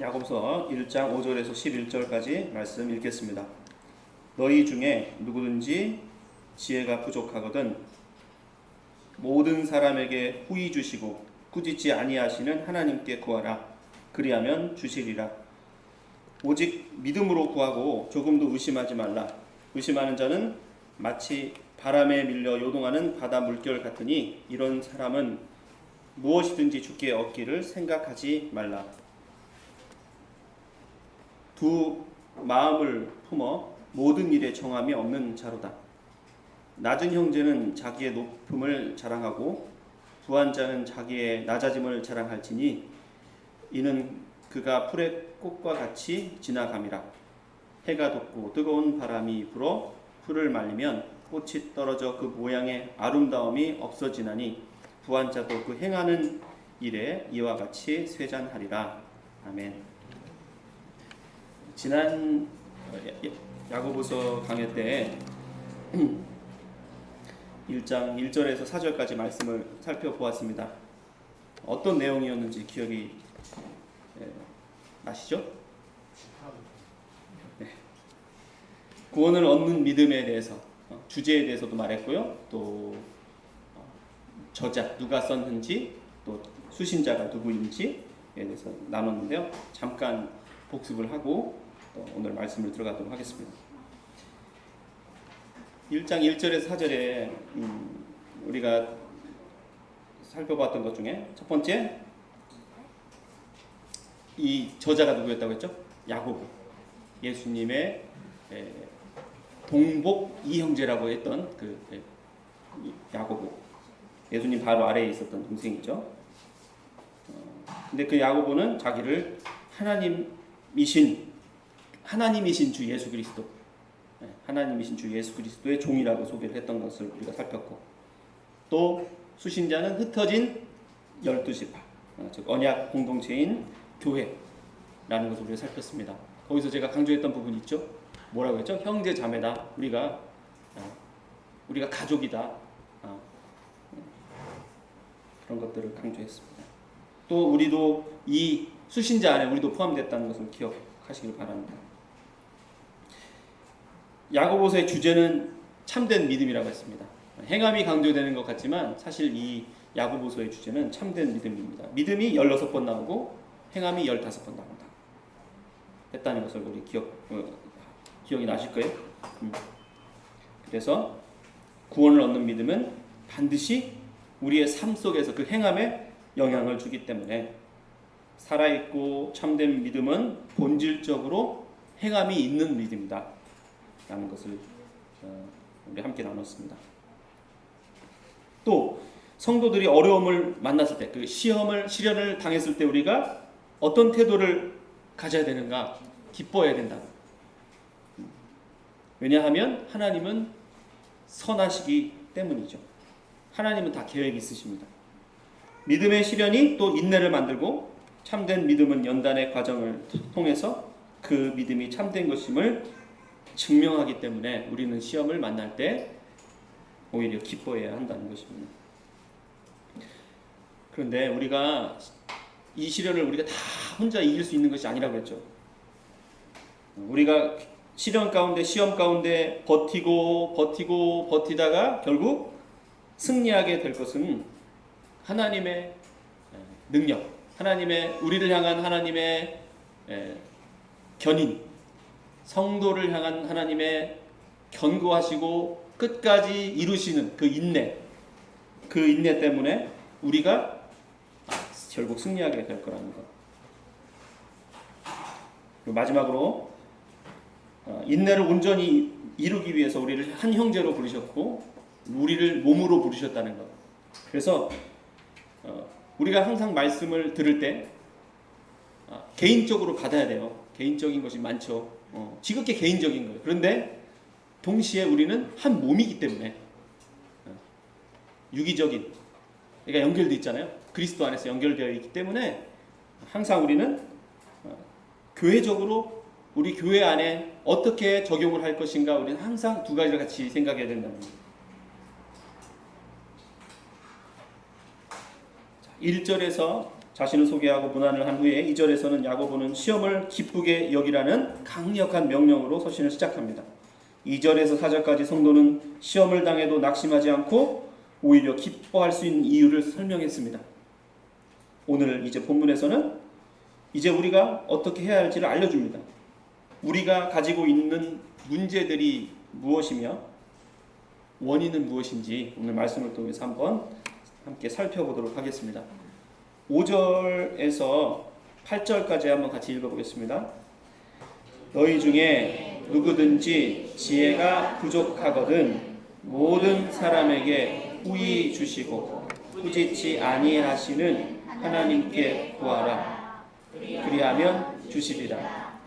야고보서 1장 5절에서 11절까지 말씀 읽겠습니다. 너희 중에 누구든지 지혜가 부족하거든 모든 사람에게 후히 주시고 꾸짖지 아니하시는 하나님께 구하라. 그리하면 주시리라. 오직 믿음으로 구하고 조금도 의심하지 말라. 의심하는 자는 마치 바람에 밀려 요동하는 바다 물결 같으니 이런 사람은 무엇이든지 주께 얻기를 생각하지 말라. 두 마음을 품어 모든 일에 정함이 없는 자로다. 낮은 형제는 자기의 높음을 자랑하고 부한 자는 자기의 낮아짐을 자랑할지니 이는 그가 풀의 꽃과 같이 지나감이라. 해가 돋고 뜨거운 바람이 불어 풀을 말리면 꽃이 떨어져 그 모양의 아름다움이 없어지나니 부한 자도 그 행하는 일에 이와 같이 쇠잔하리라. 아멘. 지난 야고보서 강해 때 1장 1절에서 4절까지 말씀을 살펴보았습니다. 어떤 내용이었는지 기억이 나시죠? 네. 구원을 얻는 믿음에 대해서 주제에 대해서도 말했고요. 또 저자 누가 썼는지 또 수신자가 누구인지에 대해서 나눴는데요. 잠깐 복습을 하고 오늘 말씀을 들어가도록 하겠습니다. 1장 1절에서 4절에 우리가 살펴봤던 것 중에 첫 번째, 이 저자가 누구였다고 했죠? 야고보. 예수님의 동복 이형제라고 했던 그 야고보. 예수님 바로 아래에 있었던 동생이죠. 근데 그 야고보는 자기를 하나님이신 주 예수 그리스도, 하나님이신 주 예수 그리스도의 종이라고 소개를 했던 것을 우리가 살폈고, 또 수신자는 흩어진 12지파, 즉 언약 공동체인 교회라는 것을 우리가 살폈습니다. 거기서 제가 강조했던 부분이 있죠. 뭐라고 했죠? 형제 자매다. 우리가 가족이다. 그런 것들을 강조했습니다. 또 우리도 이 수신자 안에 우리도 포함됐다는 것을 기억하시길 바랍니다. 야고보서의 주제는 참된 믿음이라고 했습니다. 행함이 강조되는 것 같지만 사실 이 야고보서의 주제는 참된 믿음입니다. 믿음이 16번 나오고 행함이 15번 나온다 했다는 것을 우리 기억이 나실 거예요. 그래서 구원을 얻는 믿음은 반드시 우리의 삶 속에서 그 행함에 영향을 주기 때문에 살아있고 참된 믿음은 본질적으로 행함이 있는 믿음이다 라는 것을 우리 함께 나눴습니다. 또 성도들이 어려움을 만났을 때, 그 시련을 당했을 때 우리가 어떤 태도를 가져야 되는가? 기뻐해야 된다. 왜냐하면 하나님은 선하시기 때문이죠. 하나님은 다 계획이 있으십니다. 믿음의 시련이 또 인내를 만들고, 참된 믿음은 연단의 과정을 통해서 그 믿음이 참된 것임을 증명하기 때문에 우리는 시험을 만날 때 오히려 기뻐해야 한다는 것입니다. 그런데 우리가 이 시련을 우리가 다 혼자 이길 수 있는 것이 아니라고 했죠. 우리가 시련 가운데, 시험 가운데 버티다가 결국 승리하게 될 것은 하나님의 능력, 우리를 향한 하나님의 견인, 성도를 향한 하나님의 견고하시고 끝까지 이루시는 그 인내 때문에 우리가 결국 승리하게 될 거라는 것. 그리고 마지막으로 인내를 온전히 이루기 위해서 우리를 한 형제로 부르셨고 우리를 몸으로 부르셨다는 것. 그래서 우리가 항상 말씀을 들을 때 개인적으로 받아야 돼요. 개인적인 것이 많죠. 지극히 개인적인 거예요. 그런데 동시에 우리는 한 몸이기 때문에 유기적인, 그러니까 연결되어 있잖아요. 그리스도 안에서 연결되어 있기 때문에 항상 우리는 교회적으로 우리 교회 안에 어떻게 적용을 할 것인가, 우리는 항상 두 가지를 같이 생각해야 된다는 거예요. 1절에서 자신을 소개하고 문안을 한 후에 2절에서는 야고보는 시험을 기쁘게 여기라는 강력한 명령으로 서신을 시작합니다. 2절에서 4절까지 성도는 시험을 당해도 낙심하지 않고 오히려 기뻐할 수 있는 이유를 설명했습니다. 오늘 이제 본문에서는 이제 우리가 어떻게 해야 할지를 알려줍니다. 우리가 가지고 있는 문제들이 무엇이며 원인은 무엇인지 오늘 말씀을 통해서 한번 함께 살펴보도록 하겠습니다. 5절에서 8절까지 한번 같이 읽어보겠습니다. 너희 중에 누구든지 지혜가 부족하거든 모든 사람에게 후히 주시고 꾸짖지 아니하시는 하나님께 구하라. 그리하면 주시리라.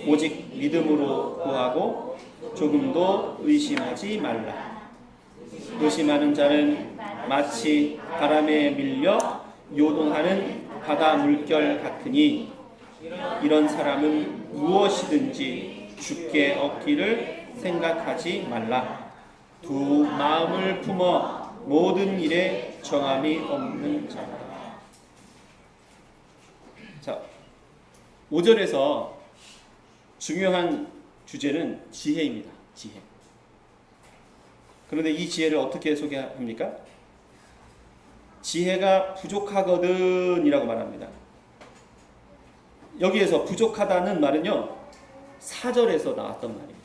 오직 믿음으로 구하고 조금도 의심하지 말라. 의심하는 자는 마치 바람에 밀려 요동하는 바다 물결 같으니 이런 사람은 무엇이든지 주께 얻기를 생각하지 말라. 두 마음을 품어 모든 일에 정함이 없는 자라. 자, 5절에서 중요한 주제는 지혜입니다. 지혜. 그런데 이 지혜를 어떻게 소개합니까? 지혜가 부족하거든 이라고 말합니다. 여기에서 부족하다는 말은요 4절에서 나왔던 말이에요.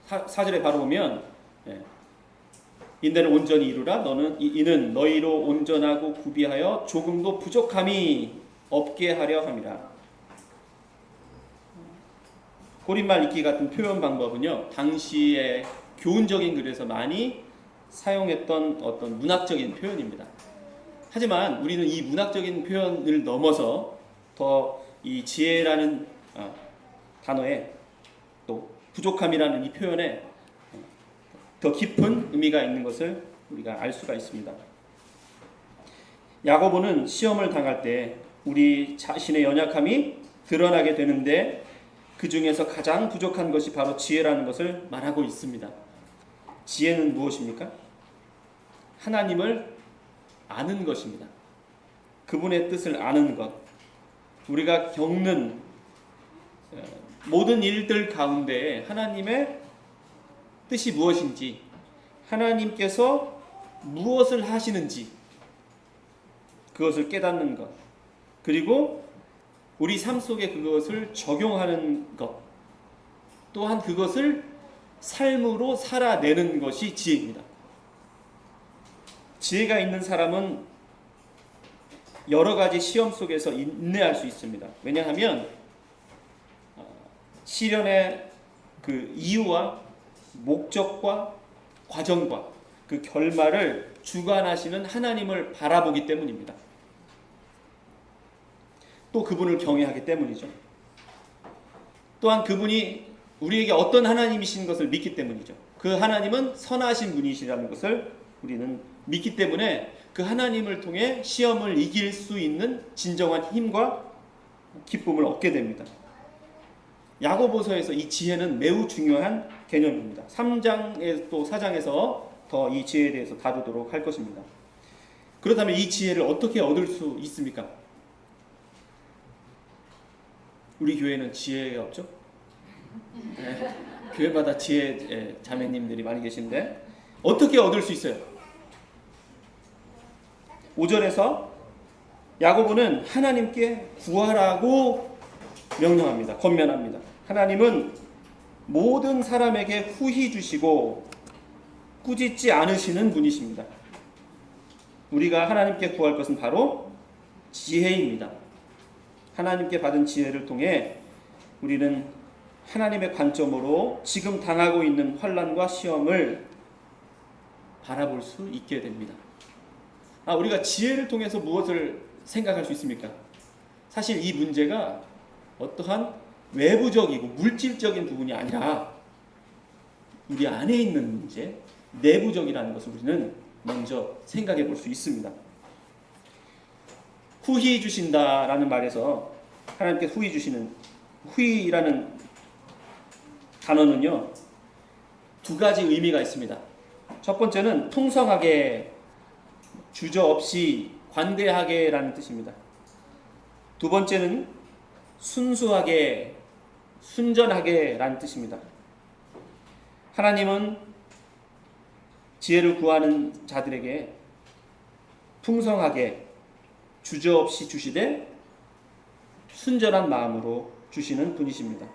4절에 바로 보면 인내를 온전히 이루라. 이는 너희로 온전하고 구비하여 조금도 부족함이 없게 하려 함이라. 고린말 읽기 같은 표현 방법은요 당시의 교훈적인 글에서 많이 사용했던 어떤 문학적인 표현입니다. 하지만 우리는 이 문학적인 표현을 넘어서 더 이 지혜라는 단어에 또 부족함이라는 이 표현에 더 깊은 의미가 있는 것을 우리가 알 수가 있습니다. 야고보는 시험을 당할 때 우리 자신의 연약함이 드러나게 되는데 그 중에서 가장 부족한 것이 바로 지혜라는 것을 말하고 있습니다. 지혜는 무엇입니까? 하나님을 아는 것입니다. 그분의 뜻을 아는 것. 우리가 겪는 모든 일들 가운데 하나님의 뜻이 무엇인지, 하나님께서 무엇을 하시는지 그것을 깨닫는 것, 그리고 우리 삶 속에 그것을 적용하는 것, 또한 그것을 삶으로 살아내는 것이 지혜입니다. 지혜가 있는 사람은 여러 가지 시험 속에서 인내할 수 있습니다. 왜냐하면 시련의 그 이유와 목적과 과정과 그 결말을 주관하시는 하나님을 바라보기 때문입니다. 또 그분을 경외하기 때문이죠. 또한 그분이 우리에게 어떤 하나님이신 것을 믿기 때문이죠. 그 하나님은 선하신 분이시라는 것을 우리는 믿기 때문에 그 하나님을 통해 시험을 이길 수 있는 진정한 힘과 기쁨을 얻게 됩니다. 야고보서에서 이 지혜는 매우 중요한 개념입니다. 3장에 또 4장에서 더 이 지혜에 대해서 다루도록 할 것입니다. 그렇다면 이 지혜를 어떻게 얻을 수 있습니까? 우리 교회는 지혜가 없죠? 네, 교회마다 지혜 자매님들이 많이 계신데 어떻게 얻을 수 있어요? 5절에서 야고보는 하나님께 구하라고 명령합니다. 권면합니다. 하나님은 모든 사람에게 후히 주시고 꾸짖지 않으시는 분이십니다. 우리가 하나님께 구할 것은 바로 지혜입니다. 하나님께 받은 지혜를 통해 우리는 하나님의 관점으로 지금 당하고 있는 환난과 시험을 바라볼 수 있게 됩니다. 우리가 지혜를 통해서 무엇을 생각할 수 있습니까? 사실 이 문제가 어떠한 외부적이고 물질적인 부분이 아니라 우리 안에 있는 문제, 내부적이라는 것을 우리는 먼저 생각해 볼 수 있습니다. 후히 주신다라는 말에서 하나님께 후히 주시는 후히라는 단어는요 두 가지 의미가 있습니다. 첫 번째는 풍성하게 주저없이 관대하게라는 뜻입니다. 두 번째는 순수하게, 순전하게라는 뜻입니다. 하나님은 지혜를 구하는 자들에게 풍성하게 주저없이 주시되 순전한 마음으로 주시는 분이십니다.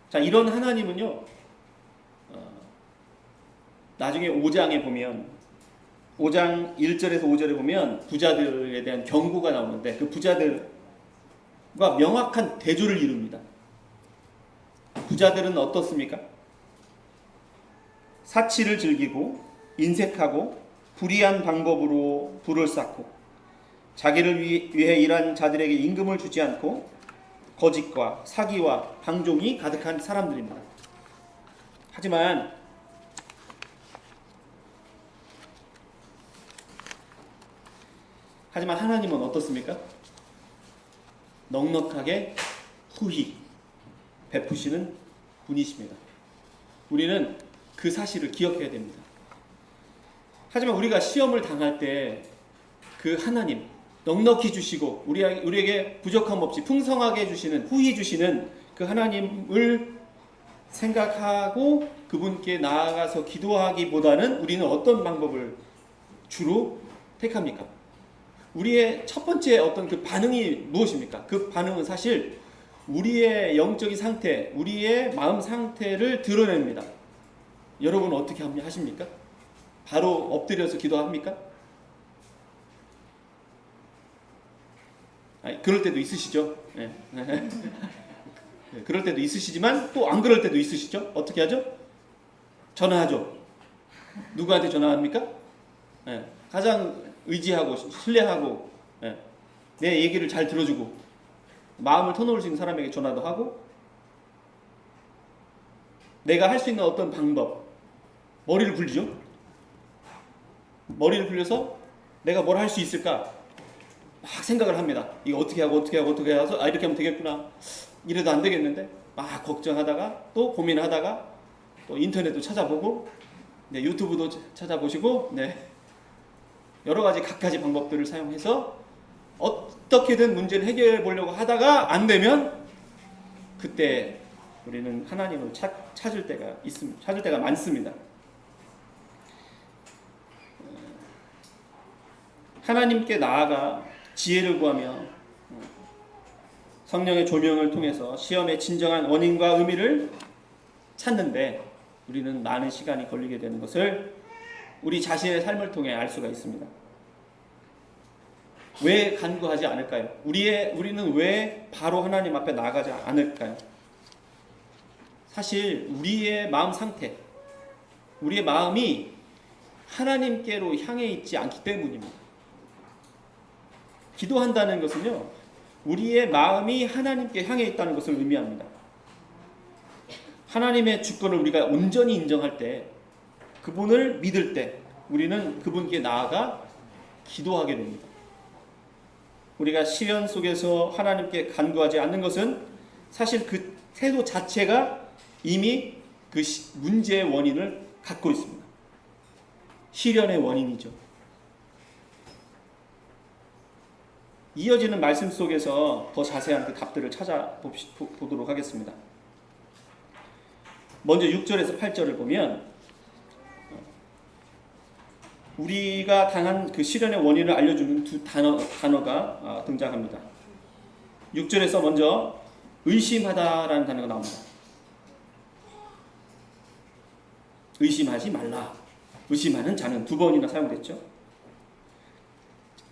자, 이런 하나님은요, 나중에 5장에 보면 5장 1절에서 5절에 보면 부자들에 대한 경고가 나오는데 그 부자들과 명확한 대조를 이룹니다. 부자들은 어떻습니까? 사치를 즐기고 인색하고 불의한 방법으로 부를 쌓고 자기를 위해 일한 자들에게 임금을 주지 않고 거짓과 사기와 방종이 가득한 사람들입니다. 하지만 하나님은 어떻습니까? 넉넉하게 후히 베푸시는 분이십니다. 우리는 그 사실을 기억해야 됩니다. 하지만 우리가 시험을 당할 때 그 하나님, 넉넉히 주시고 우리에게 부족함 없이 풍성하게 주시는, 후히 주시는 그 하나님을 생각하고 그분께 나아가서 기도하기보다는 우리는 어떤 방법을 주로 택합니까? 우리의 첫 번째 어떤 그 반응이 무엇입니까? 그 반응은 사실 우리의 영적인 상태, 우리의 마음 상태를 드러냅니다. 여러분 어떻게 하십니까? 바로 엎드려서 기도합니까? 그럴 때도 있으시죠? 네. 그럴 때도 있으시지만 또 안 그럴 때도 있으시죠? 어떻게 하죠? 전화하죠. 누구한테 전화합니까? 네. 가장 의지하고 신뢰하고 내 얘기를 잘 들어주고 마음을 터놓을 수 있는 사람에게 전화도 하고 내가 할 수 있는 어떤 방법, 머리를 굴리죠. 머리를 굴려서 내가 뭘 할 수 있을까 막 생각을 합니다. 이거 어떻게 하고 해서 이렇게 하면 되겠구나, 이래도 안 되겠는데 막 걱정하다가 또 고민하다가 또 인터넷도 찾아보고 유튜브도 찾아보시고 여러 가지 각가지 방법들을 사용해서 어떻게든 문제를 해결해 보려고 하다가 안 되면 그때 우리는 하나님을 찾을 때가 있습니다. 찾을 때가 많습니다. 하나님께 나아가 지혜를 구하며 성령의 조명을 통해서 시험의 진정한 원인과 의미를 찾는데 우리는 많은 시간이 걸리게 되는 것을 우리 자신의 삶을 통해 알 수가 있습니다. 왜 간구하지 않을까요? 우리는 왜 바로 하나님 앞에 나아가지 않을까요? 사실 우리의 마음 상태, 우리의 마음이 하나님께로 향해 있지 않기 때문입니다. 기도한다는 것은요, 우리의 마음이 하나님께 향해 있다는 것을 의미합니다. 하나님의 주권을 우리가 온전히 인정할 때, 그분을 믿을 때 우리는 그분께 나아가 기도하게 됩니다. 우리가 시련 속에서 하나님께 간구하지 않는 것은 사실 그 태도 자체가 이미 그 문제의 원인을 갖고 있습니다. 시련의 원인이죠. 이어지는 말씀 속에서 더 자세한 그 답들을 찾아보도록 하겠습니다. 먼저 6절에서 8절을 보면 우리가 당한 그 시련의 원인을 알려주는 두 단어가 등장합니다. 6절에서 먼저 의심하다라는 단어가 나옵니다. 의심하지 말라. 의심하는 자는 두 번이나 사용됐죠.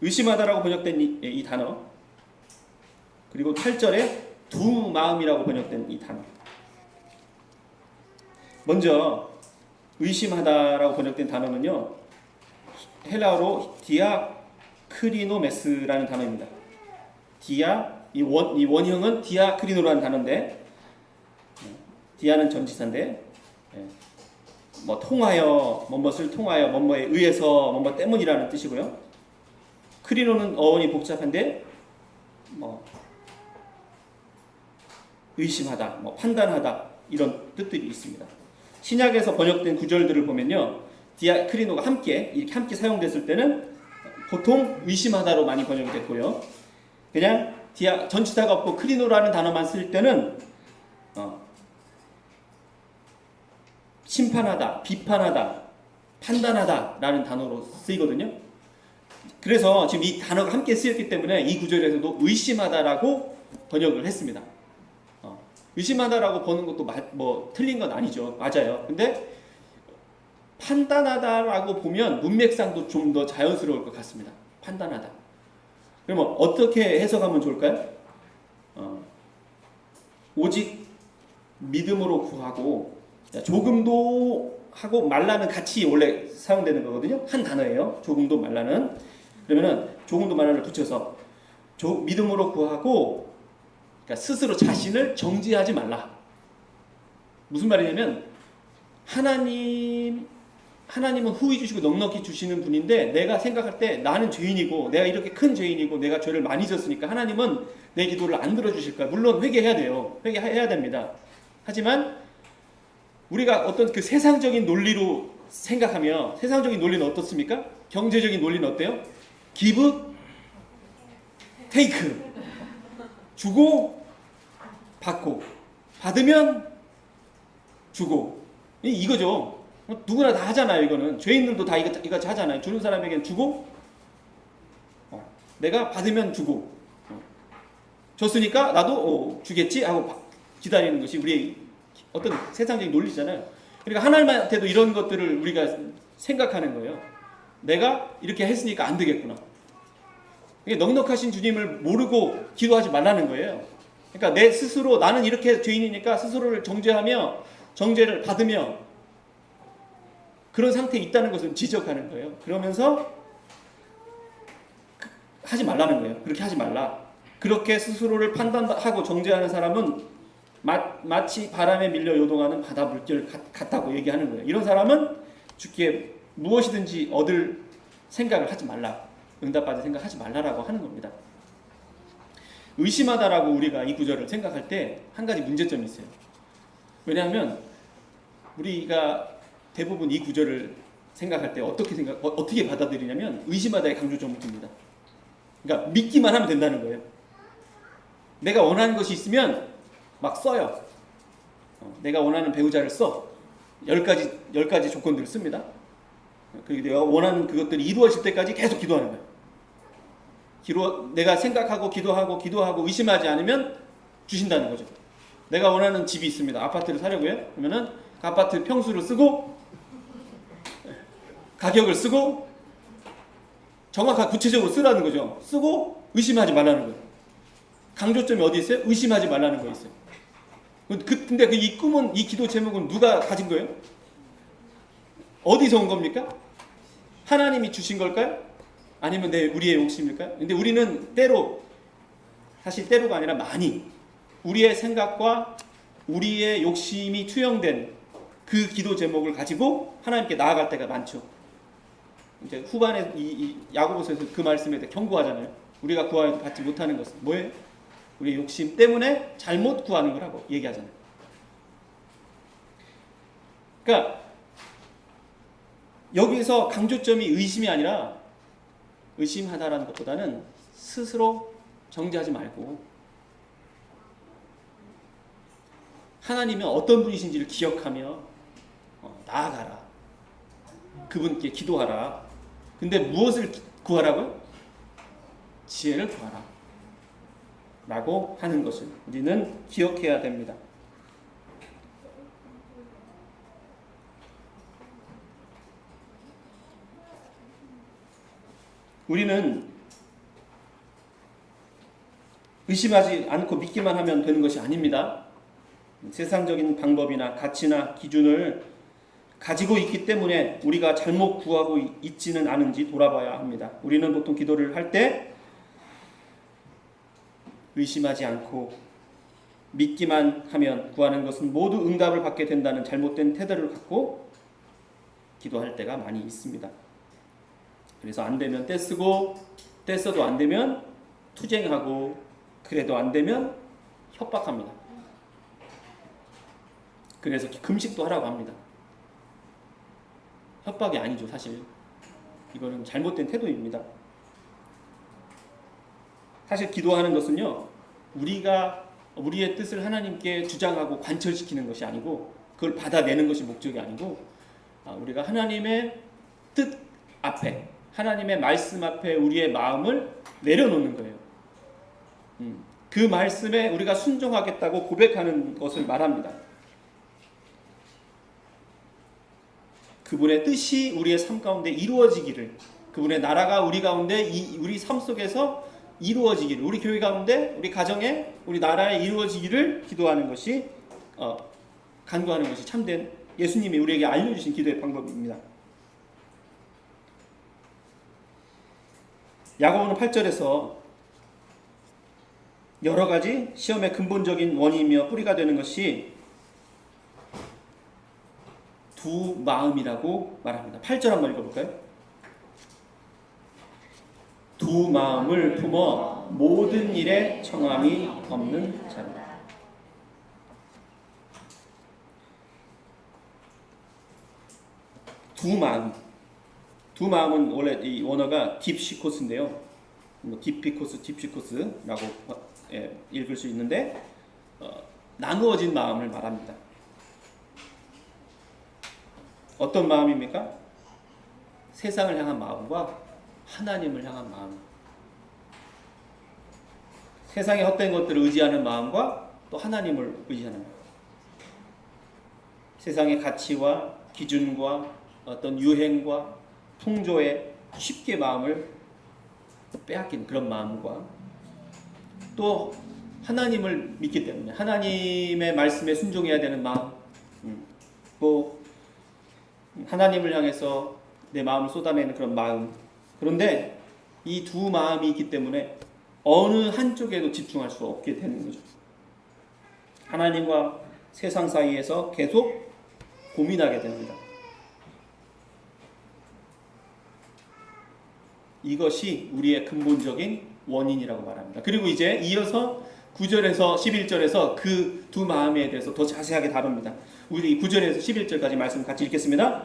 의심하다라고 번역된 이 단어, 그리고 8절에 두 마음이라고 번역된 이 단어. 먼저 의심하다라고 번역된 단어는요, 헬라어로 디아크리노메스라는 단어입니다. 이 원형은 디아크리노라는 단어인데, 디아는 전치사인데, 통하여, 뭐뭇을 통하여, 뭐뭐에 의해서, 뭐뭐 때문이라는 뜻이고요. 크리노는 어원이 복잡한데, 의심하다, 판단하다, 이런 뜻들이 있습니다. 신약에서 번역된 구절들을 보면요, 디아크리노가 함께 이렇게 함께 사용됐을 때는 보통 의심하다로 많이 번역이 됐고요. 그냥 전치사가 없고 크리노라는 단어만 쓸 때는 심판하다, 비판하다, 판단하다라는 단어로 쓰이거든요. 그래서 지금 이 단어가 함께 쓰였기 때문에 이 구절에서도 의심하다라고 번역을 했습니다. 의심하다라고 보는 것도 뭐 틀린 건 아니죠. 맞아요. 근데 판단하다라고 보면 문맥상도 좀 더 자연스러울 것 같습니다. 판단하다. 그러면 어떻게 해석하면 좋을까요? 오직 믿음으로 구하고, 조금도 하고 말라는 같이 원래 사용되는 거거든요. 한 단어예요. 조금도 말라는. 그러면은 조금도 말라를 붙여서 믿음으로 구하고, 그러니까 스스로 자신을 정죄하지 말라. 무슨 말이냐면 하나님은 후히 주시고 넉넉히 주시는 분인데, 내가 생각할 때 나는 죄인이고 내가 이렇게 큰 죄인이고 내가 죄를 많이 졌으니까 하나님은 내 기도를 안 들어주실 거야. 물론 회개해야 돼요. 회개해야 됩니다. 하지만 우리가 어떤 그 세상적인 논리로 생각하면, 세상적인 논리는 어떻습니까? 경제적인 논리는 어때요? give, take. 주고 받고, 받으면 주고, 이거죠. 누구나 다 하잖아요. 이거는 죄인들도 다 이거 하잖아요. 주는 사람에게는 주고, 내가 받으면 주고, 줬으니까 나도 주겠지 하고 기다리는 것이 우리의 어떤 세상적인 논리잖아요. 그러니까 하나님한테도 이런 것들을 우리가 생각하는 거예요. 내가 이렇게 했으니까 안 되겠구나. 넉넉하신 주님을 모르고 기도하지 말라는 거예요. 그러니까 내 스스로 나는 이렇게 죄인이니까 스스로를 정죄하며 정죄를 받으며 그런 상태에 있다는 것을 지적하는 거예요. 그러면서 하지 말라는 거예요. 그렇게 하지 말라. 그렇게 스스로를 판단하고 정죄하는 사람은 마치 바람에 밀려 요동하는 바다 물결 같다고 얘기하는 거예요. 이런 사람은 주께 무엇이든지 얻을 생각을 하지 말라. 응답받을 생각하지 말라라고 하는 겁니다. 의심하다라고 우리가 이 구절을 생각할 때 한 가지 문제점이 있어요. 왜냐하면 우리가 대부분 이 구절을 생각할 때 어떻게 받아들이냐면 의심하다에 강조점을 둡니다. 그러니까 믿기만 하면 된다는 거예요. 내가 원하는 것이 있으면 막 써요. 내가 원하는 배우자를 써. 10가지 조건들을 씁니다. 그리고 내가 원하는 그것들이 이루어질 때까지 계속 기도하는 거예요. 내가 생각하고 기도하고 의심하지 않으면 주신다는 거죠. 내가 원하는 집이 있습니다. 아파트를 사려고요. 그러면은 그 아파트 평수를 쓰고 가격을 쓰고 정확하게 구체적으로 쓰라는 거죠. 쓰고 의심하지 말라는 거예요. 강조점이 어디 있어요? 의심하지 말라는 거 있어요. 근데 이 꿈은, 이 기도 제목은 누가 가진 거예요? 어디서 온 겁니까? 하나님이 주신 걸까요? 아니면 우리의 욕심일까요? 근데 우리는 사실 때로가 아니라 많이 우리의 생각과 우리의 욕심이 투영된 그 기도 제목을 가지고 하나님께 나아갈 때가 많죠. 이제 후반에 이 야고보서에서 그 말씀에 대해 경고하잖아요. 우리가 구하여도 받지 못하는 것은 뭐예요? 우리의 욕심 때문에 잘못 구하는 거라고 얘기하잖아요. 그러니까 여기서 강조점이 의심이 아니라, 의심하다라는 것보다는 스스로 정죄하지 말고 하나님은 어떤 분이신지를 기억하며 나아가라. 그분께 기도하라. 근데 무엇을 구하라고요? 지혜를 구하라. 라고 하는 것을 우리는 기억해야 됩니다. 우리는 의심하지 않고 믿기만 하면 되는 것이 아닙니다. 세상적인 방법이나 가치나 기준을 가지고 있기 때문에 우리가 잘못 구하고 있지는 않은지 돌아봐야 합니다. 우리는 보통 기도를 할 때 의심하지 않고 믿기만 하면 구하는 것은 모두 응답을 받게 된다는 잘못된 태도를 갖고 기도할 때가 많이 있습니다. 그래서 안 되면 떼쓰고, 떼써도 안 되면 투쟁하고, 그래도 안 되면 협박합니다. 그래서 금식도 하라고 합니다. 협박이 아니죠, 사실. 이거는 잘못된 태도입니다. 사실 기도하는 것은요, 우리가 우리의 뜻을 하나님께 주장하고 관철시키는 것이 아니고, 그걸 받아내는 것이 목적이 아니고, 우리가 하나님의 뜻 앞에, 하나님의 말씀 앞에 우리의 마음을 내려놓는 거예요. 그 말씀에 우리가 순종하겠다고 고백하는 것을 말합니다. 그분의 뜻이 우리의 삶 가운데 이루어지기를, 그분의 나라가 우리 가운데 우리 삶 속에서 이루어지기를, 우리 교회 가운데, 우리 가정에, 우리 나라에 이루어지기를 기도하는 것이, 간구하는 것이 참된 예수님이 우리에게 알려주신 기도의 방법입니다. 야고보는 8절에서 여러 가지 시험의 근본적인 원인이며 뿌리가 되는 것이 두 마음이라고 말합니다. 8절 한번 읽어볼까요? 두 마음을 품어 모든 일에 청함이 없는 자로다. 두 마음은 원래 이 원어가 딥시코스인데요. 딥시코스라고 읽을 수 있는데, 나누어진 마음을 말합니다. 어떤 마음입니까? 세상을 향한 마음과 하나님을 향한 마음. 세상의 헛된 것들을 의지하는 마음과 또 하나님을 의지하는 마음. 세상의 가치와 기준과 어떤 유행과 풍조에 쉽게 마음을 빼앗긴 그런 마음과, 또 하나님을 믿기 때문에 하나님의 말씀에 순종해야 되는 마음, 또 하나님을 향해서 내 마음을 쏟아내는 그런 마음. 그런데 이 두 마음이 있기 때문에 어느 한쪽에도 집중할 수 없게 되는 거죠. 하나님과 세상 사이에서 계속 고민하게 됩니다. 이것이 우리의 근본적인 원인이라고 말합니다. 그리고 이제 이어서 9절에서 11절에서 그 두 마음에 대해서 더 자세하게 다룹니다. 우리 9절에서 11절까지 말씀 같이 읽겠습니다.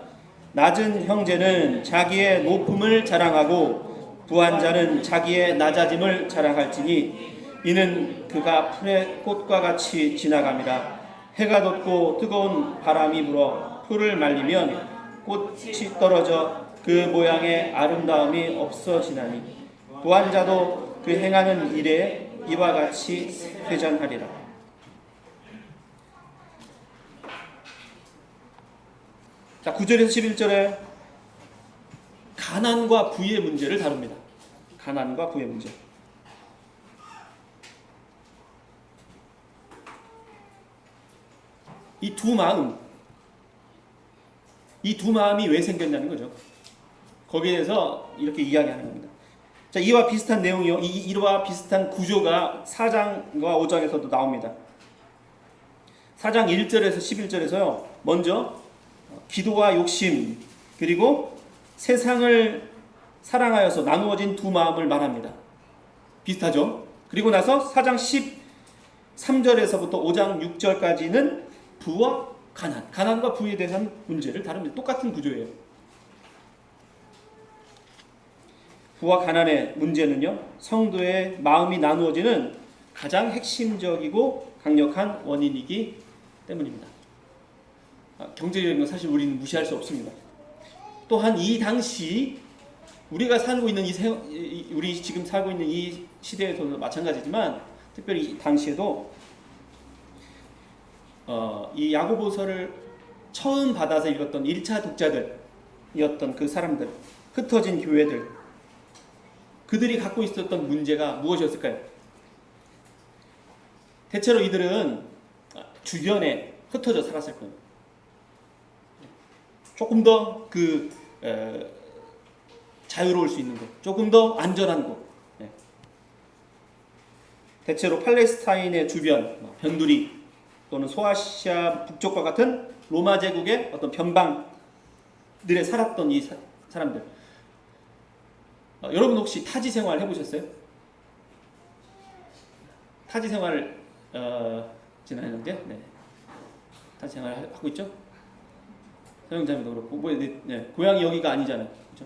낮은 형제는 자기의 높음을 자랑하고 부한 자는 자기의 낮아짐을 자랑할지니 이는 그가 풀의 꽃과 같이 지나갑니다. 해가 돋고 뜨거운 바람이 불어 풀을 말리면 꽃이 떨어져 그 모양의 아름다움이 없어지나니 부한 자도 그 행하는 일에 이와 같이 회전하리라. 자, 9절에서 11절에 가난과 부의 문제를 다룹니다. 가난과 부의 문제. 이 두 마음이 왜 생겼냐는 거죠. 거기에 대해서 이렇게 이야기하는 겁니다. 자, 이와 비슷한 내용이요. 이와 비슷한 구조가 4장과 5장에서도 나옵니다. 4장 1절에서 11절에서요. 먼저 기도와 욕심, 그리고 세상을 사랑하여서 나누어진 두 마음을 말합니다. 비슷하죠? 그리고 나서 4장 13절에서부터 5장 6절까지는 부와 가난과 부에 대한 문제를 다룹니다. 똑같은 구조예요. 부와 가난의 문제는요, 성도의 마음이 나누어지는 가장 핵심적이고 강력한 원인이기 때문입니다. 경제적인 건 사실 우리는 무시할 수 없습니다. 또한 이 당시 우리가 살고 있는 우리 지금 살고 있는 이 시대에서도 마찬가지지만, 특별히 이 당시에도 이 야고보서를 처음 받아서 읽었던 1차 독자들이었던 그 사람들, 흩어진 교회들, 그들이 갖고 있었던 문제가 무엇이었을까요? 대체로 이들은 주변에 흩어져 살았을 거예요. 조금 더 자유로울 수 있는 곳, 조금 더 안전한 곳. 대체로 팔레스타인의 주변, 변두리 또는 소아시아 북쪽과 같은 로마 제국의 어떤 변방들에 살았던 이 사람들. 여러분 혹시 타지 생활 해보셨어요? 타지 생활 지나는데, 타지 생활 하고 있죠? 사용자님도 그렇고 고향이 여기가 아니잖아요. 그렇죠?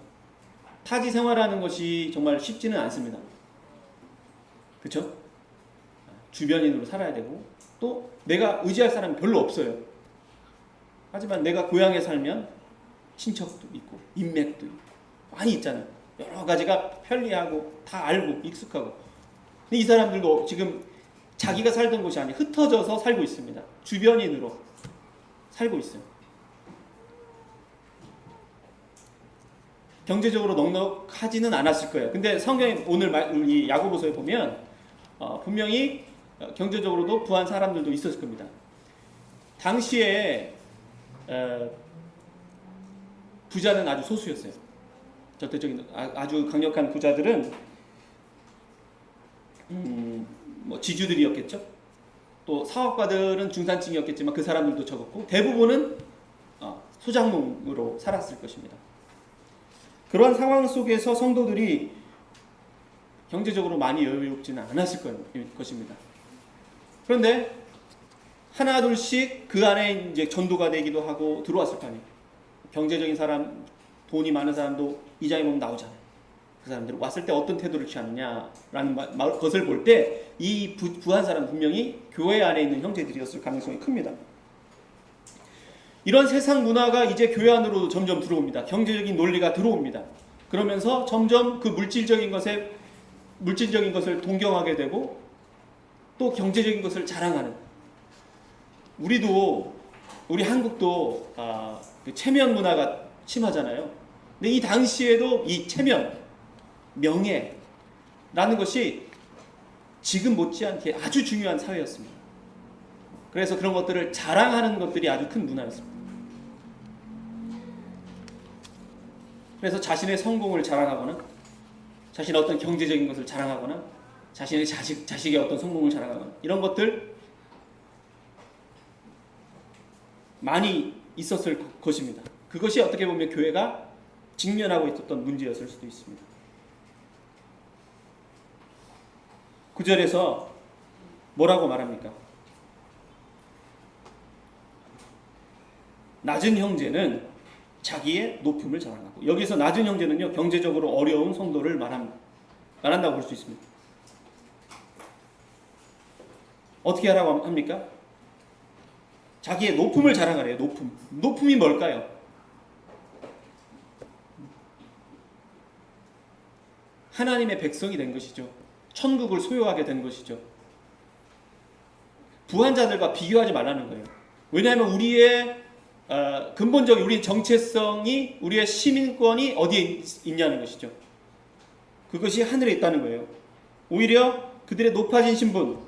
타지 생활하는 것이 정말 쉽지는 않습니다. 그렇죠? 주변인으로 살아야 되고 또 내가 의지할 사람이 별로 없어요. 하지만 내가 고향에 살면 친척도 있고 인맥도 있고 많이 있잖아요. 여러 가지가 편리하고 다 알고 익숙하고. 근데 이 사람들도 지금 자기가 살던 곳이 아니라 흩어져서 살고 있습니다. 주변인으로 살고 있어요. 경제적으로 넉넉하지는 않았을 거예요. 근데 성경에 오늘 이 야고보서에 보면 분명히 경제적으로도 부한 사람들도 있었을 겁니다. 당시에 부자는 아주 소수였어요. 절대적인 아주 강력한 부자들은 뭐 지주들이었겠죠. 또 사업가들은 중산층이었겠지만 그 사람들도 적었고 대부분은 소작농으로 살았을 것입니다. 그러한 상황 속에서 성도들이 경제적으로 많이 여유롭지는 않았을 것입니다. 그런데 하나 둘씩 그 안에 이제 전도가 되기도 하고 들어왔을 거 아니에요. 경제적인 사람, 돈이 많은 사람도 이장에 보면 나오잖아요. 그 사람들 왔을 때 어떤 태도를 취하느냐라는 것을 볼 때 이 부한 사람 분명히 교회 안에 있는 형제들이었을 가능성이 큽니다. 이런 세상 문화가 이제 교회 안으로 점점 들어옵니다. 경제적인 논리가 들어옵니다. 그러면서 점점 그 물질적인 것을 동경하게 되고 또 경제적인 것을 자랑하는. 우리 한국도 그 체면 문화가 심하잖아요. 근데 이 당시에도 이 체면, 명예라는 것이 지금 못지않게 아주 중요한 사회였습니다. 그래서 그런 것들을 자랑하는 것들이 아주 큰 문화였습니다. 그래서 자신의 성공을 자랑하거나 자신의 어떤 경제적인 것을 자랑하거나 자신의 자식의 어떤 성공을 자랑하거나 이런 것들 많이 있었을 것입니다. 그것이 어떻게 보면 교회가 직면하고 있었던 문제였을 수도 있습니다. 9절에서 뭐라고 말합니까? 낮은 형제는 자기의 높음을 자랑하고, 여기서 낮은 형제는요 경제적으로 어려운 성도를 말한다고 볼 수 있습니다. 어떻게 하라고 합니까? 자기의 높음을 자랑하래요. 높음이 뭘까요? 하나님의 백성이 된 것이죠. 천국을 소유하게 된 것이죠. 부한 자들과 비교하지 말라는 거예요. 왜냐하면 우리의 근본적인 우리 정체성이, 우리의 시민권이 어디에 있냐는 것이죠. 그것이 하늘에 있다는 거예요. 오히려 그들의 높아진 신분,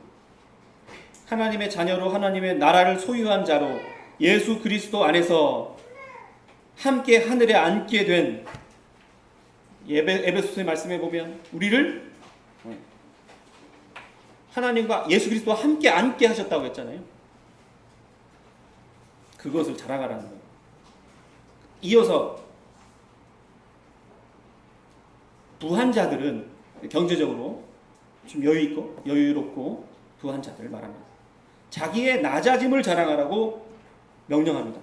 하나님의 자녀로 하나님의 나라를 소유한 자로 예수 그리스도 안에서 함께 하늘에 앉게 된, 에베소서의 말씀에 보면 우리를 하나님과 예수 그리스도와 함께 앉게 하셨다고 했잖아요. 그것을 자랑하라는 거예요. 이어서 부한 자들은 경제적으로 좀 여유롭고 부한 자들을 말합니다. 자기의 낮아짐을 자랑하라고 명령합니다.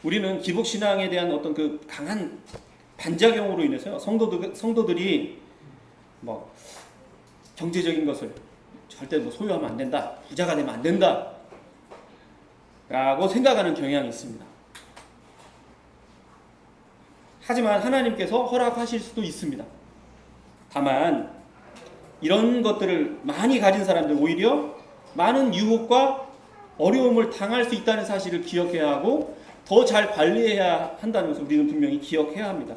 우리는 기복신앙에 대한 어떤 그 강한 반작용으로 인해서 성도들이 뭐 경제적인 것을 절대 소유하면 안 된다, 부자가 되면 안 된다 라고 생각하는 경향이 있습니다. 하지만 하나님께서 허락하실 수도 있습니다. 다만 이런 것들을 많이 가진 사람들 오히려 많은 유혹과 어려움을 당할 수 있다는 사실을 기억해야 하고 더 잘 관리해야 한다는 것을 우리는 분명히 기억해야 합니다.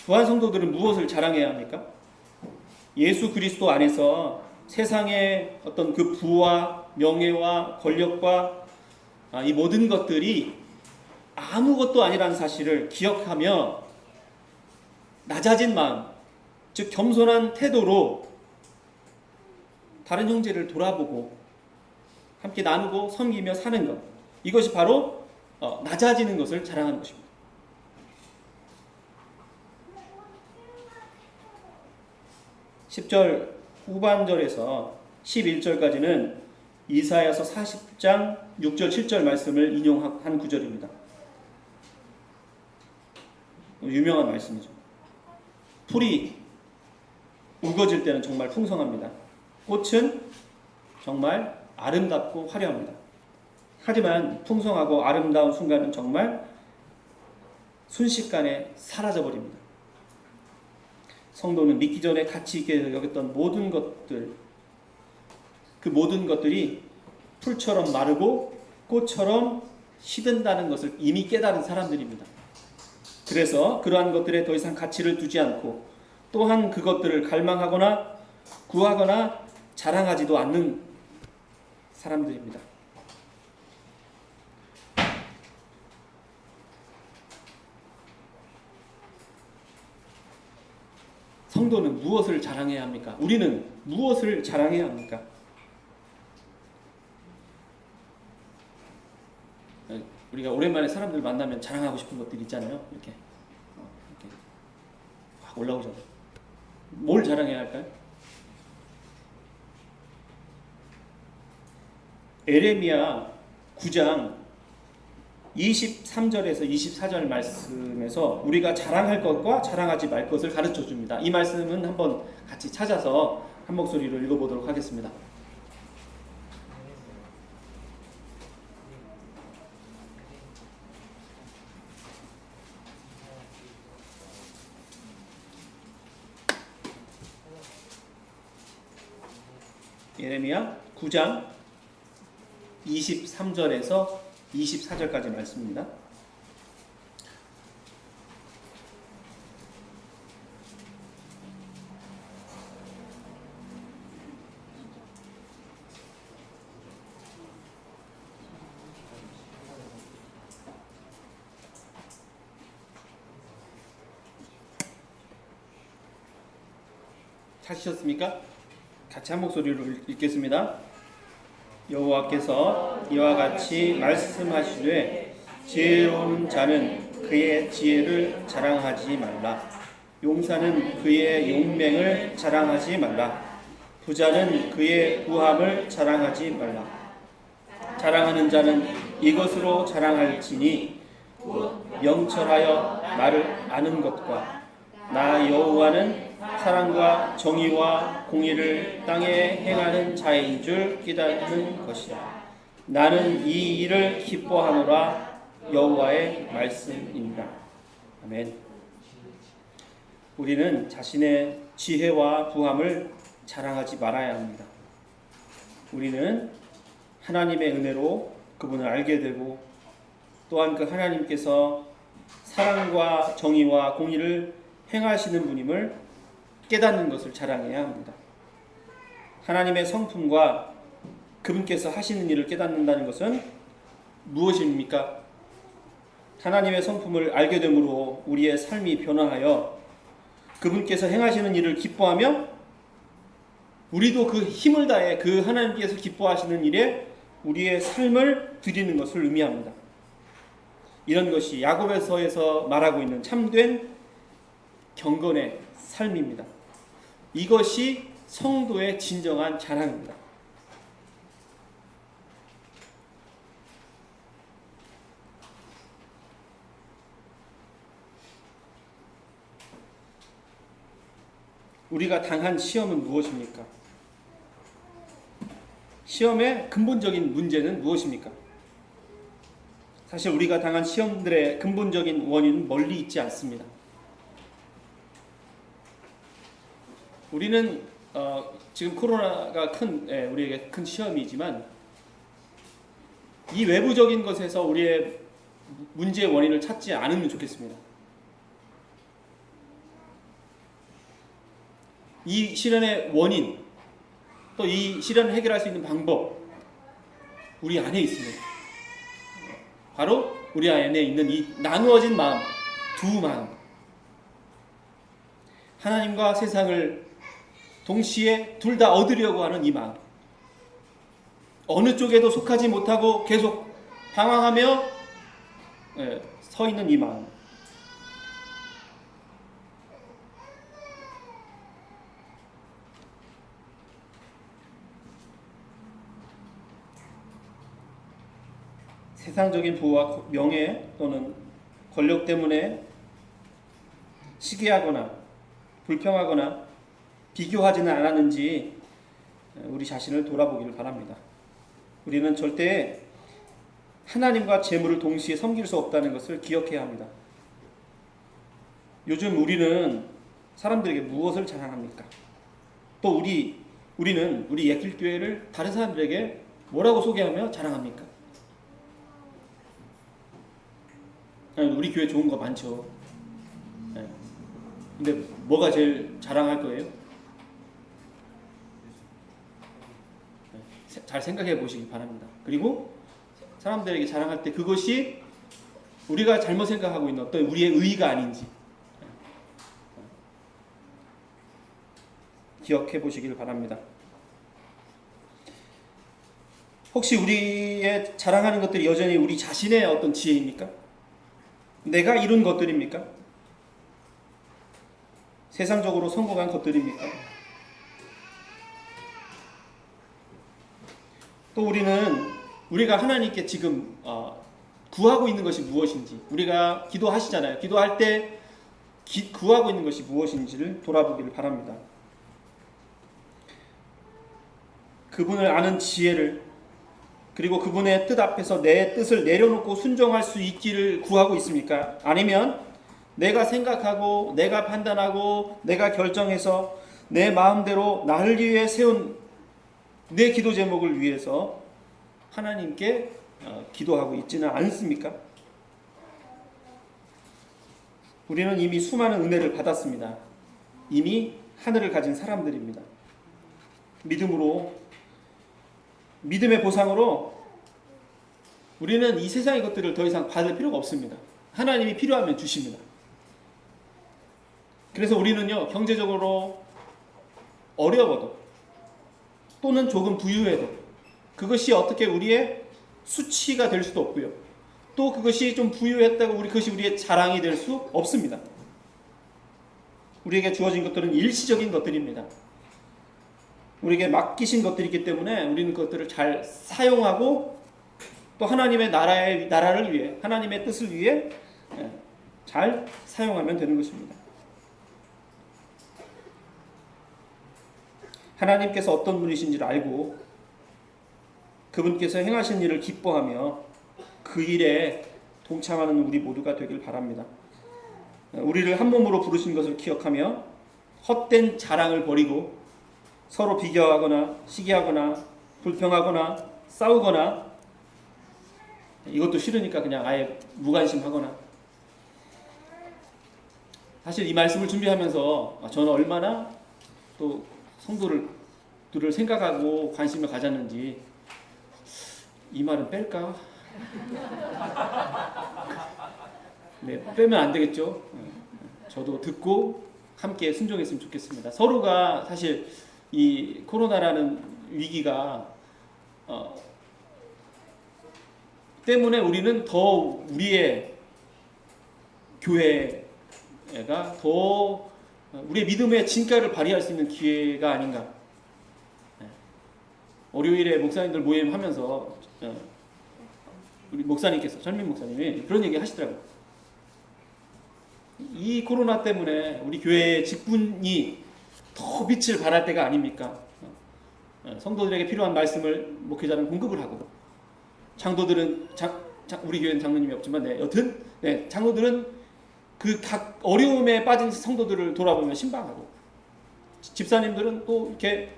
부한 성도들은 무엇을 자랑해야 합니까? 예수 그리스도 안에서 세상의 어떤 그 부와 명예와 권력과 이 모든 것들이 아무것도 아니라는 사실을 기억하며 낮아진 마음, 즉 겸손한 태도로 다른 형제를 돌아보고 함께 나누고 섬기며 사는 것, 이것이 바로 낮아지는 것을 자랑하는 것입니다. 10절 후반절에서 11절까지는 이사야서 40장 6절 7절 말씀을 인용한 구절입니다. 유명한 말씀이죠. 풀이 우거질 때는 정말 풍성합니다. 꽃은 정말 아름답고 화려합니다. 하지만 풍성하고 아름다운 순간은 정말 순식간에 사라져버립니다. 성도는 믿기 전에 가치 있게 여겼던 모든 것들, 그 모든 것들이 풀처럼 마르고 꽃처럼 시든다는 것을 이미 깨달은 사람들입니다. 그래서 그러한 것들에 더 이상 가치를 두지 않고 또한 그것들을 갈망하거나 구하거나 자랑하지도 않는 사람들입니다. 성도는 무엇을 자랑해야 합니까? 우리는 무엇을 자랑해야 합니까? 우리가 오랜만에 사람들 만나면 자랑하고 싶은 것들 있잖아요. 이렇게 확 올라오잖아요. 뭘 자랑해야 할까요? 에레미야 9장 23절에서 24절 말씀에서 우리가 자랑할 것과 자랑하지 말 것을 가르쳐 줍니다. 이 말씀은 한번 같이 찾아서 한 목소리로 읽어보도록 하겠습니다. 예레미야 9장 23절에서 24절까지 말씀입니다. 찾으셨습니까? 같이 한 목소리로 읽겠습니다. 여호와께서 이와 같이 말씀하시되 지혜로운 자는 그의 지혜를 자랑하지 말라. 용사는 그의 용맹을 자랑하지 말라. 부자는 그의 부함을 자랑하지 말라. 자랑하는 자는 이것으로 자랑할지니 명철하여 나를 아는 것과 나 여호와는 사랑과 정의와 공의를 땅에 행하는 자인 줄 깨닫는 것이라. 나는 이 일을 기뻐하노라. 여호와의 말씀입니다. 아멘. 우리는 자신의 지혜와 부함을 자랑하지 말아야 합니다. 우리는 하나님의 은혜로 그분을 알게 되고 또한 그 하나님께서 사랑과 정의와 공의를 행하시는 분임을 깨닫는 것을 자랑해야 합니다. 하나님의 성품과 그분께서 하시는 일을 깨닫는다는 것은 무엇입니까? 하나님의 성품을 알게 됨으로 우리의 삶이 변화하여 그분께서 행하시는 일을 기뻐하며 우리도 그 힘을 다해 그 하나님께서 기뻐하시는 일에 우리의 삶을 드리는 것을 의미합니다. 이런 것이 야고보서에서 말하고 있는 참된 경건의 삶입니다. 이것이 성도의 진정한 자랑입니다. 우리가 당한 시험은 무엇입니까? 시험의 근본적인 문제는 무엇입니까? 사실 우리가 당한 시험들의 근본적인 원인은 멀리 있지 않습니다. 우리는 지금 코로나가 우리에게 큰 시험이지만 이 외부적인 것에서 우리의 문제의 원인을 찾지 않으면 좋겠습니다. 이 시련의 원인, 또 이 시련을 해결할 수 있는 방법, 우리 안에 있습니다. 바로 우리 안에 있는 이 나누어진 마음, 두 마음. 하나님과 세상을 동시에 둘 다 얻으려고 하는 이 마음. 어느 쪽에도 속하지 못하고 계속 방황하며 서 있는 이 마음. 세상적인 부와 명예 또는 권력 때문에 시기하거나 불평하거나 비교하지는 않았는지 우리 자신을 돌아보기를 바랍니다. 우리는 절대 하나님과 재물을 동시에 섬길 수 없다는 것을 기억해야 합니다. 요즘 우리는 사람들에게 무엇을 자랑합니까? 또 우리는 우리 예길교회를 다른 사람들에게 뭐라고 소개하며 자랑합니까? 우리 교회 좋은 거 많죠. 근데 뭐가 제일 자랑할 거예요? 잘 생각해 보시기 바랍니다. 그리고 사람들에게 자랑할 때 그것이 우리가 잘못 생각하고 있는 어떤 우리의 의의가 아닌지 기억해 보시길 바랍니다. 혹시 우리의 자랑하는 것들이 여전히 우리 자신의 어떤 지혜입니까? 내가 이룬 것들입니까? 세상적으로 성공한 것들입니까? 또 우리가 하나님께 지금 구하고 있는 것이 무엇인지, 우리가 기도하시잖아요. 기도할 때 구하고 있는 것이 무엇인지를 돌아보기를 바랍니다. 그분을 아는 지혜를, 그리고 그분의 뜻 앞에서 내 뜻을 내려놓고 순종할 수 있기를 구하고 있습니까? 아니면 내가 생각하고 내가 판단하고 내가 결정해서 내 마음대로 나를 위해 세운 내 기도 제목을 위해서 하나님께 기도하고 있지는 않습니까? 우리는 이미 수많은 은혜를 받았습니다. 이미 하늘을 가진 사람들입니다. 믿음의 보상으로 우리는 이 세상의 것들을 더 이상 받을 필요가 없습니다. 하나님이 필요하면 주십니다. 그래서 우리는요, 경제적으로 어려워도 또는 조금 부유해도 그것이 어떻게 우리의 수치가 될 수도 없고요. 또 그것이 좀 부유했다고 그것이 우리의 자랑이 될 수 없습니다. 우리에게 주어진 것들은 일시적인 것들입니다. 우리에게 맡기신 것들이기 때문에 우리는 그것들을 잘 사용하고 또 하나님의 나라를 위해, 하나님의 뜻을 위해 잘 사용하면 되는 것입니다. 하나님께서 어떤 분이신지를 알고 그분께서 행하신 일을 기뻐하며 그 일에 동참하는 우리 모두가 되길 바랍니다. 우리를 한 몸으로 부르신 것을 기억하며 헛된 자랑을 버리고 서로 비교하거나 시기하거나 불평하거나 싸우거나, 이것도 싫으니까 그냥 아예 무관심하거나. 사실 이 말씀을 준비하면서 저는 얼마나 또 성도들을 생각하고 관심을 가졌는지, 이 말은 뺄까? 네, 빼면 안 되겠죠. 저도 듣고 함께 순종했으면 좋겠습니다. 서로가 사실 이 코로나라는 위기가 때문에 우리는 더 우리의 교회가 더 우리의 믿음의 진가를 발휘할 수 있는 기회가 아닌가. 월요일에 목사님들 모임하면서 우리 목사님께서, 전민 목사님이 그런 얘기 하시더라고요. 이 코로나 때문에 우리 교회의 직분이 더 빛을 발할 때가 아닙니까? 성도들에게 필요한 말씀을 목회자는 공급을 하고, 장도들은 우리 교회는 장로님이 없지만 여튼 장로들은 그 각 어려움에 빠진 성도들을 돌아보며 신방하고, 집사님들은 또 이렇게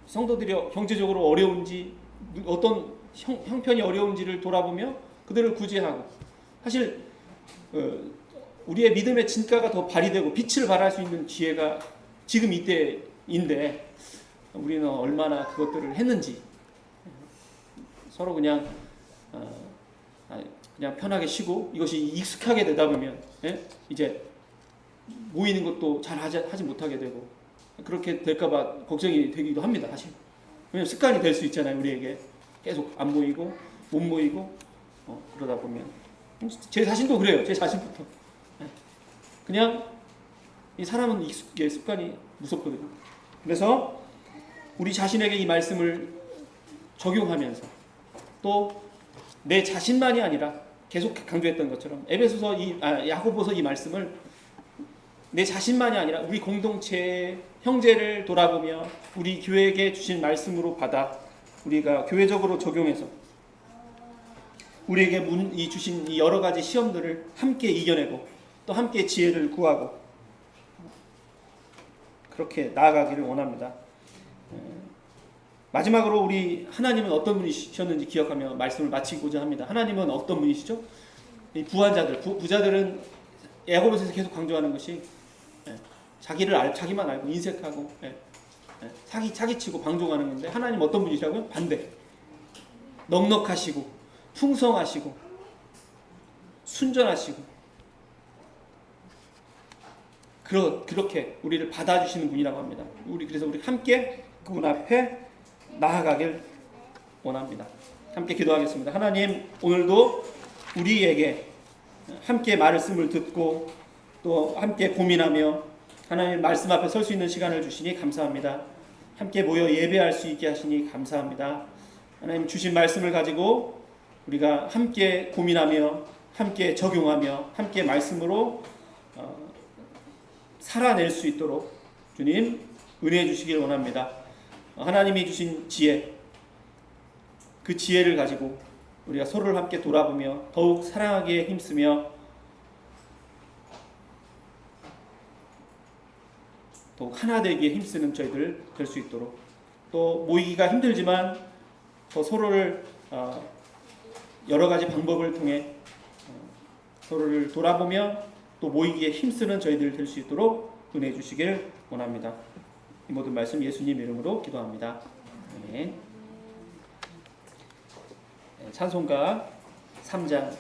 성도들이 경제적으로 어려운지 어떤 형편이 어려운지를 돌아보며 그들을 구제하고, 사실 우리의 믿음의 진가가 더 발휘되고 빛을 발할 수 있는 기회가 지금 이때인데 우리는 얼마나 그것들을 했는지, 서로 그냥 편하게 쉬고 이것이 익숙하게 되다 보면 이제 모이는 것도 잘 하지 못하게 되고 그렇게 될까봐 걱정이 되기도 합니다. 사실 왜냐면 습관이 될 수 있잖아요. 우리에게 계속 안 모이고 못 모이고 그러다 보면 제 자신도 그래요. 제 자신부터 그냥 이 사람은 습관이 무섭거든요. 그래서 우리 자신에게 이 말씀을 적용하면서 또 내 자신만이 아니라 계속 강조했던 것처럼 야고보서 이 말씀을 내 자신만이 아니라 우리 공동체 형제를 돌아보며 우리 교회에게 주신 말씀으로 받아 우리가 교회적으로 적용해서 우리에게 주신 이 여러 가지 시험들을 함께 이겨내고 또 함께 지혜를 구하고 그렇게 나아가기를 원합니다. 마지막으로 우리 하나님은 어떤 분이셨는지 기억하며 말씀을 마치고자 합니다. 하나님은 어떤 분이시죠? 이 부자들, 부자들은 야고보서에서 계속 강조하는 것이 자기만 알고 인색하고 사기치고 방종하는 건데 하나님 어떤 분이시라고요? 반대. 넉넉하시고 풍성하시고 순전하시고 그렇게 우리를 받아주시는 분이라고 합니다. 그래서 우리 함께 그분 앞에 나아가길 원합니다. 함께 기도하겠습니다. 하나님, 오늘도 우리에게 함께 말씀을 듣고 또 함께 고민하며 하나님 말씀 앞에 설 수 있는 시간을 주시니 감사합니다. 함께 모여 예배할 수 있게 하시니 감사합니다. 하나님 주신 말씀을 가지고 우리가 함께 고민하며 함께 적용하며 함께 말씀으로 살아낼 수 있도록 주님 은혜해 주시길 원합니다. 하나님이 주신 지혜, 그 지혜를 가지고 우리가 서로를 함께 돌아보며 더욱 사랑하기에 힘쓰며 더욱 하나 되기에 힘쓰는 저희들 될 수 있도록 또 모이기가 힘들지만 더 서로를 여러 가지 방법을 통해 서로를 돌아보며 또 모이기에 힘쓰는 저희들 될 수 있도록 은혜해 주시길 원합니다. 이 모든 말씀 예수님 이름으로 기도합니다. 아멘. 찬송가 3장